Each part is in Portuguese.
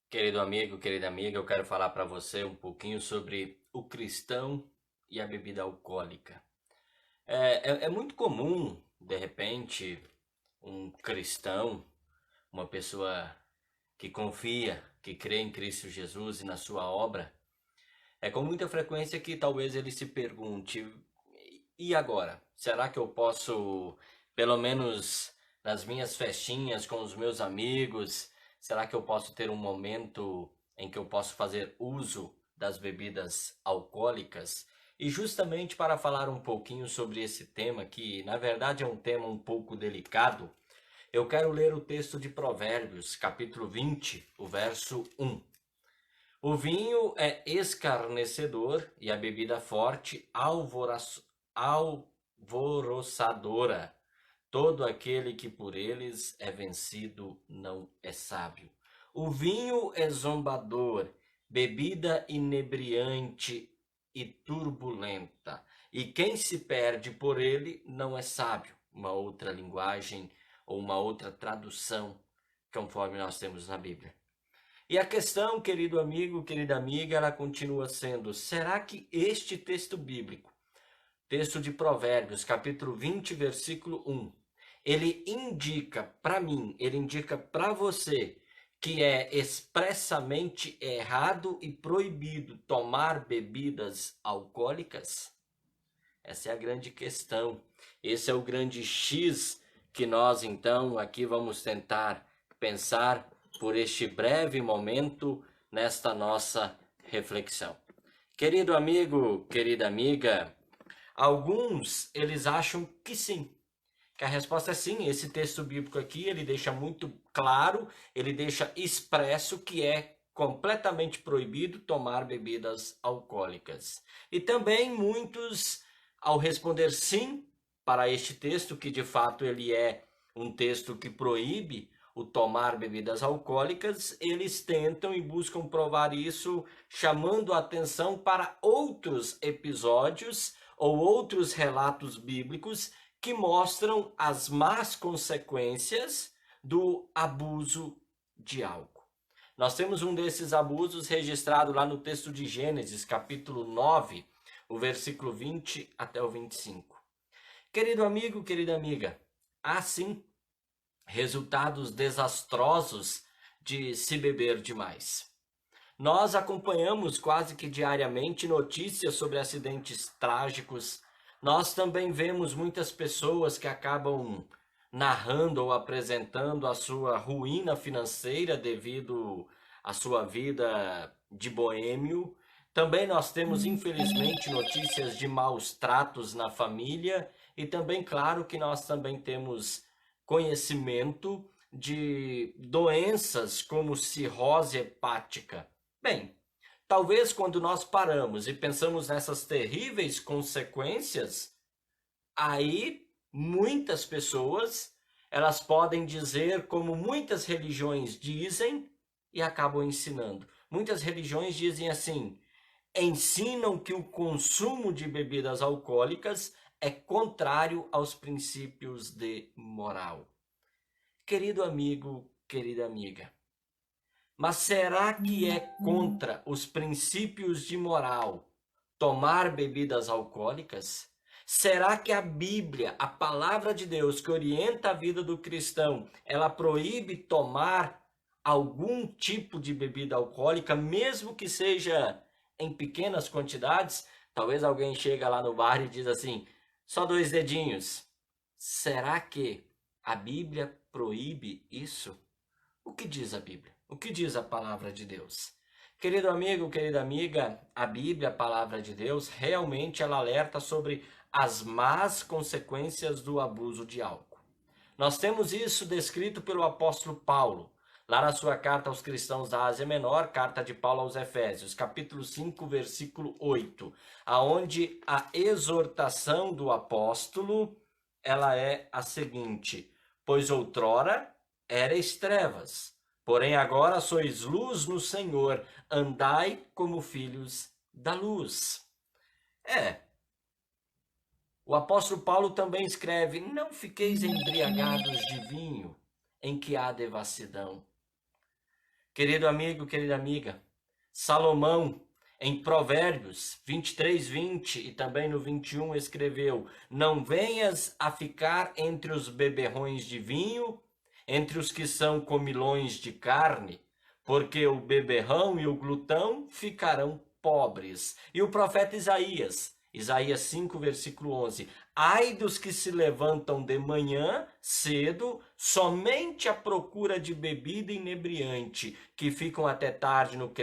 Querido amigo, querida amiga, eu quero falar para você um pouquinho sobre o cristão e a bebida alcoólica. É muito comum, de repente, um cristão, uma pessoa que confia, que crê em Cristo Jesus e na sua obra, é com muita frequência que talvez ele se pergunte: e agora? Será que eu posso, pelo menos nas minhas festinhas com os meus amigos, será que eu posso ter um momento em que eu posso fazer uso das bebidas alcoólicas? E justamente para falar um pouquinho sobre esse tema, que na verdade é um tema um pouco delicado, eu quero ler o texto de Provérbios, capítulo 20, o verso 1. O vinho é escarnecedor e a bebida forte alvoroçadora. Todo aquele que por eles é vencido não é sábio. O vinho é zombador, bebida inebriante e turbulenta. E quem se perde por ele não é sábio. Uma outra linguagem ou uma outra tradução, conforme nós temos na Bíblia. E a questão, querido amigo, querida amiga, ela continua sendo: será que este texto bíblico, texto de Provérbios, capítulo 20, versículo 1, ele indica para mim, ele indica para você que é expressamente errado e proibido tomar bebidas alcoólicas? Essa é a grande questão. Esse é o grande X que nós então aqui vamos tentar pensar por este breve momento nesta nossa reflexão. Querido amigo, querida amiga, alguns eles acham que sim, que a resposta é sim. Esse texto bíblico aqui, ele deixa muito claro, ele deixa expresso que é completamente proibido tomar bebidas alcoólicas. E também muitos, ao responder sim para este texto, que de fato ele é um texto que proíbe o tomar bebidas alcoólicas, eles tentam e buscam provar isso, chamando a atenção para outros episódios ou outros relatos bíblicos que mostram as más consequências do abuso de álcool. Nós temos um desses abusos registrado lá no texto de Gênesis, capítulo 9, o versículo 20 até o 25. Querido amigo, querida amiga, há sim resultados desastrosos de se beber demais. Nós acompanhamos quase que diariamente notícias sobre acidentes trágicos. Nós também vemos muitas pessoas que acabam narrando ou apresentando a sua ruína financeira devido à sua vida de boêmio. Também nós temos, infelizmente, notícias de maus tratos na família e também, claro, que nós também temos conhecimento de doenças como cirrose hepática. Bem, talvez quando nós paramos e pensamos nessas terríveis consequências, aí muitas pessoas, elas podem dizer como muitas religiões dizem e acabam ensinando. Muitas religiões dizem assim: ensinam que o consumo de bebidas alcoólicas é contrário aos princípios de moral. Querido amigo, querida amiga, mas será que é contra os princípios de moral tomar bebidas alcoólicas? Será que a Bíblia, a palavra de Deus que orienta a vida do cristão, ela proíbe tomar algum tipo de bebida alcoólica, mesmo que seja em pequenas quantidades? Talvez alguém chega lá no bar e diz assim: só 2 dedinhos. Será que a Bíblia proíbe isso? O que diz a Bíblia? O que diz a palavra de Deus? Querido amigo, querida amiga, a Bíblia, a palavra de Deus, realmente ela alerta sobre as más consequências do abuso de álcool. Nós temos isso descrito pelo apóstolo Paulo, lá na sua carta aos cristãos da Ásia Menor, carta de Paulo aos Efésios, capítulo 5, versículo 8, aonde a exortação do apóstolo, ela é a seguinte: pois outrora erais trevas, porém agora sois luz no Senhor, andai como filhos da luz. É, o apóstolo Paulo também escreve: não fiqueis embriagados de vinho, em que há devassidão. Querido amigo, querida amiga, Salomão, em Provérbios 23:20 e também no 21, escreveu: Não venhas a ficar entre os beberrões de vinho, entre os que são comilões de carne, porque o beberrão e o glutão ficarão pobres. E o profeta Isaías 5, versículo 11: Ai dos que se levantam de manhã cedo, somente à procura de bebida inebriante, que ficam até tarde no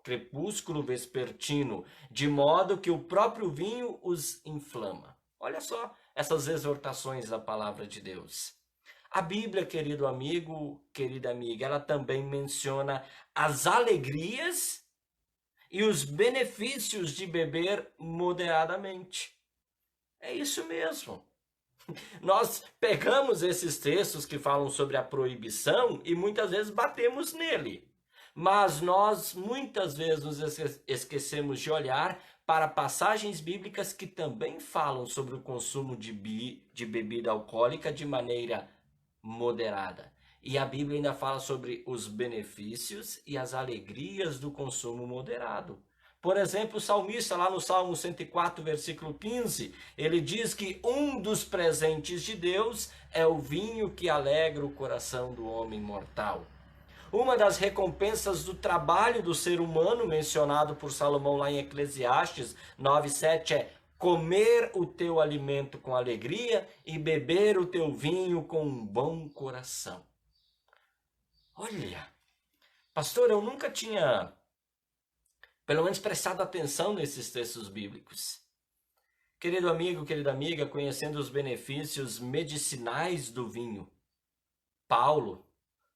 crepúsculo vespertino, de modo que o próprio vinho os inflama. Olha só essas exortações da palavra de Deus. A Bíblia, querido amigo, querida amiga, ela também menciona as alegrias e os benefícios de beber moderadamente. É isso mesmo. Nós pegamos esses textos que falam sobre a proibição e muitas vezes batemos nele. Mas nós muitas vezes nos esquecemos de olhar para passagens bíblicas que também falam sobre o consumo de bebida alcoólica de maneira moderada. E a Bíblia ainda fala sobre os benefícios e as alegrias do consumo moderado. Por exemplo, o salmista, lá no Salmo 104, versículo 15, ele diz que um dos presentes de Deus é o vinho que alegra o coração do homem mortal. Uma das recompensas do trabalho do ser humano, mencionado por Salomão lá em Eclesiastes 9:7, é comer o teu alimento com alegria e beber o teu vinho com um bom coração. Olha, pastor, eu nunca tinha, pelo menos, prestado atenção nesses textos bíblicos. Querido amigo, querida amiga, conhecendo os benefícios medicinais do vinho, Paulo,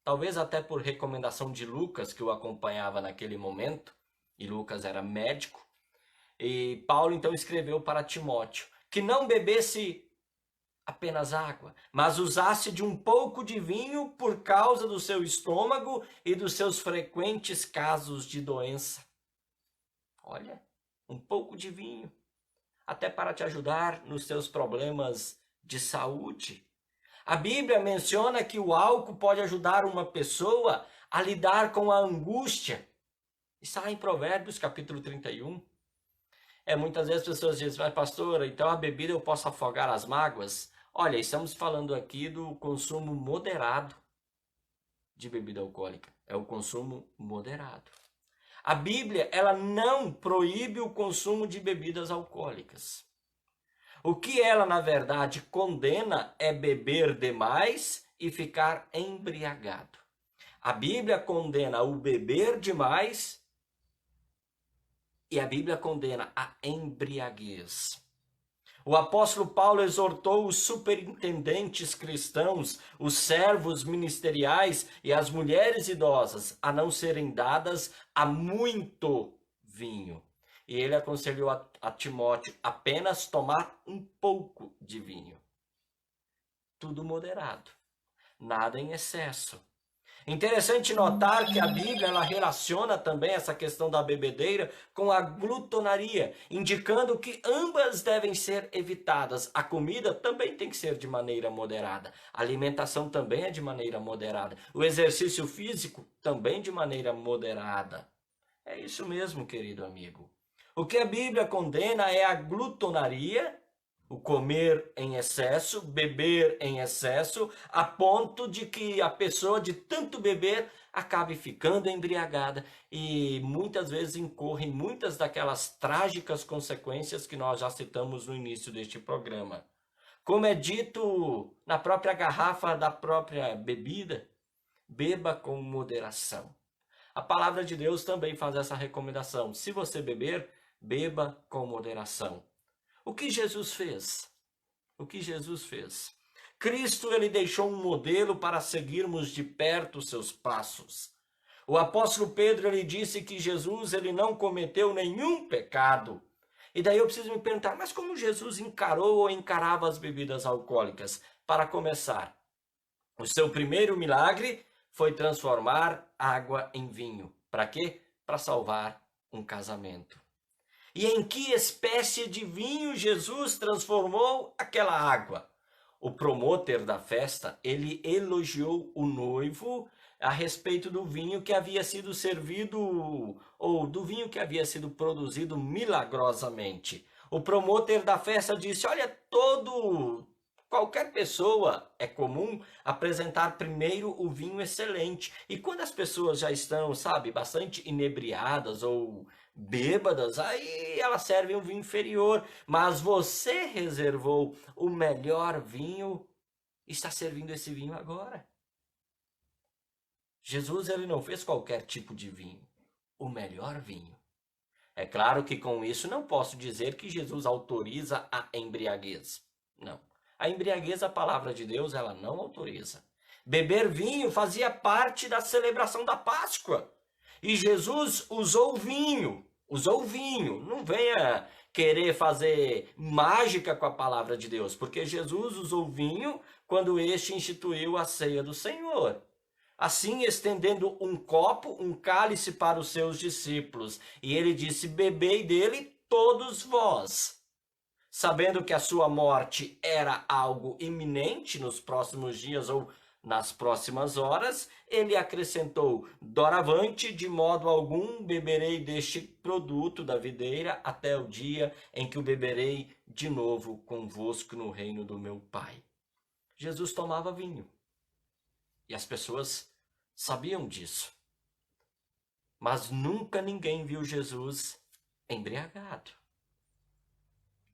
talvez até por recomendação de Lucas, que o acompanhava naquele momento, e Lucas era médico, e Paulo então escreveu para Timóteo que não bebesse apenas água, mas usasse de um pouco de vinho por causa do seu estômago e dos seus frequentes casos de doença. Olha, um pouco de vinho, até para te ajudar nos seus problemas de saúde. A Bíblia menciona que o álcool pode ajudar uma pessoa a lidar com a angústia. Está lá em Provérbios, capítulo 31. Muitas vezes as pessoas dizem, mas pastora, então a bebida eu posso afogar as mágoas? Olha, estamos falando aqui do consumo moderado de bebida alcoólica. É o consumo moderado. A Bíblia, ela não proíbe o consumo de bebidas alcoólicas. O que ela, na verdade, condena é beber demais e ficar embriagado. A Bíblia condena o beber demais e a Bíblia condena a embriaguez. O apóstolo Paulo exortou os superintendentes cristãos, os servos ministeriais e as mulheres idosas a não serem dadas a muito vinho. E ele aconselhou a Timóteo apenas tomar um pouco de vinho. Tudo moderado, nada em excesso. Interessante notar que a Bíblia ela relaciona também essa questão da bebedeira com a glutonaria, indicando que ambas devem ser evitadas. A comida também tem que ser de maneira moderada, a alimentação também é de maneira moderada, o exercício físico também de maneira moderada. É isso mesmo, querido amigo. O que a Bíblia condena é a glutonaria, o comer em excesso, beber em excesso, a ponto de que a pessoa de tanto beber acabe ficando embriagada e muitas vezes incorre em muitas daquelas trágicas consequências que nós já citamos no início deste programa. Como é dito na própria garrafa da própria bebida, beba com moderação. A palavra de Deus também faz essa recomendação. Se você beber, beba com moderação. O que Jesus fez? O que Jesus fez? Cristo ele deixou um modelo para seguirmos de perto os seus passos. O apóstolo Pedro ele disse que Jesus ele não cometeu nenhum pecado. E daí eu preciso me perguntar, mas como Jesus encarou ou encarava as bebidas alcoólicas? Para começar, o seu primeiro milagre foi transformar água em vinho. Para quê? Para salvar um casamento. E em que espécie de vinho Jesus transformou aquela água? o promotor da festa, ele elogiou o noivo a respeito do vinho que havia sido servido, ou do vinho que havia sido produzido milagrosamente. O promotor da festa disse: olha, qualquer pessoa é comum apresentar primeiro o vinho excelente. E quando as pessoas já estão, sabe, bastante inebriadas ou bêbadas, aí elas servem um vinho inferior. Mas você reservou o melhor vinho, está servindo esse vinho agora. Jesus, ele não fez qualquer tipo de vinho, o melhor vinho. É claro que com isso não posso dizer que Jesus autoriza a embriaguez. Não. A embriaguez, a palavra de Deus, ela não autoriza. Beber vinho fazia parte da celebração da Páscoa. E Jesus usou vinho. Não venha querer fazer mágica com a palavra de Deus, porque Jesus usou vinho quando este instituiu a ceia do Senhor. Assim, estendendo um copo, um cálice para os seus discípulos. E ele disse: bebei dele todos vós. Sabendo que a sua morte era algo iminente nos próximos dias ou nas próximas horas, ele acrescentou: doravante, de modo algum beberei deste produto da videira até o dia em que o beberei de novo convosco no reino do meu Pai. Jesus tomava vinho. E as pessoas sabiam disso. Mas nunca ninguém viu Jesus embriagado.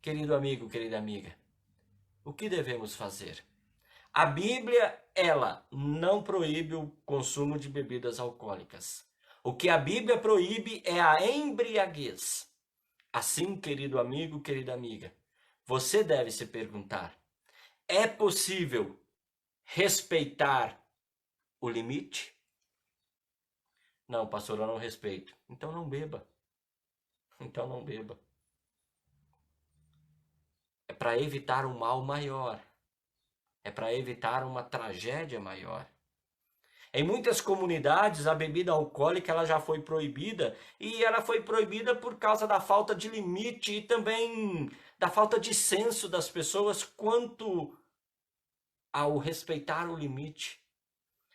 Querido amigo, querida amiga, o que devemos fazer? A Bíblia, ela não proíbe o consumo de bebidas alcoólicas. O que a Bíblia proíbe é a embriaguez. Assim, querido amigo, querida amiga, você deve se perguntar: é possível respeitar o limite? Não, pastor, eu não respeito. Então não beba. Então não beba. É para evitar um mal maior. É para evitar uma tragédia maior. Em muitas comunidades, a bebida alcoólica ela já foi proibida, e ela foi proibida por causa da falta de limite e também da falta de senso das pessoas quanto ao respeitar o limite.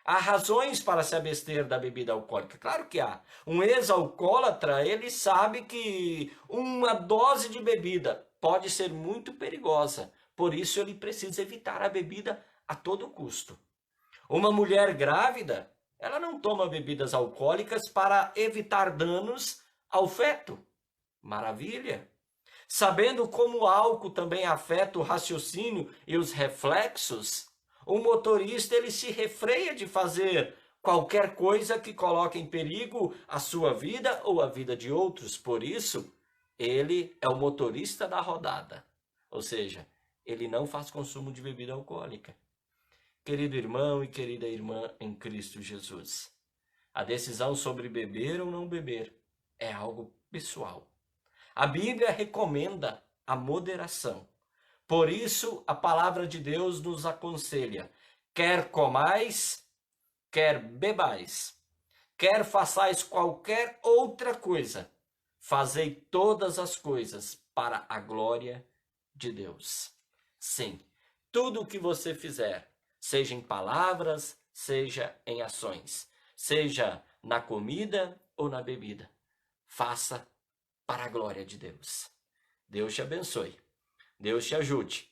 Há razões para se abster da bebida alcoólica, claro que há. Um ex-alcoólatra, ele sabe que uma dose de bebida pode ser muito perigosa, por isso ele precisa evitar a bebida a todo custo. Uma mulher grávida, ela não toma bebidas alcoólicas para evitar danos ao feto. Maravilha! Sabendo como o álcool também afeta o raciocínio e os reflexos, o motorista ele se refreia de fazer qualquer coisa que coloque em perigo a sua vida ou a vida de outros. Por isso, ele é o motorista da rodada. Ou seja, ele não faz consumo de bebida alcoólica. Querido irmão e querida irmã em Cristo Jesus, a decisão sobre beber ou não beber é algo pessoal. A Bíblia recomenda a moderação. Por isso, a palavra de Deus nos aconselha: quer comais, quer bebais, quer façais qualquer outra coisa, fazei todas as coisas para a glória de Deus. Sim, tudo o que você fizer, seja em palavras, seja em ações, seja na comida ou na bebida, faça para a glória de Deus. Deus te abençoe. Deus te ajude.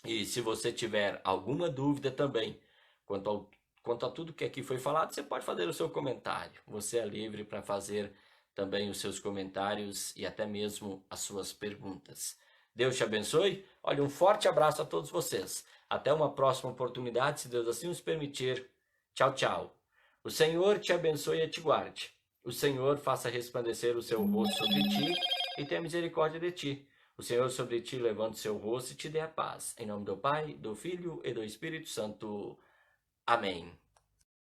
E se você tiver alguma dúvida também quanto a tudo que aqui foi falado, você pode fazer o seu comentário. Você é livre para fazer também os seus comentários e até mesmo as suas perguntas. Deus te abençoe. Olha, um forte abraço a todos vocês. Até uma próxima oportunidade, se Deus assim nos permitir. Tchau, tchau. O Senhor te abençoe e te guarde. O Senhor faça resplandecer o seu rosto sobre ti e tenha misericórdia de ti. O Senhor sobre ti levante o seu rosto e te dê a paz. Em nome do Pai, do Filho e do Espírito Santo. Amém.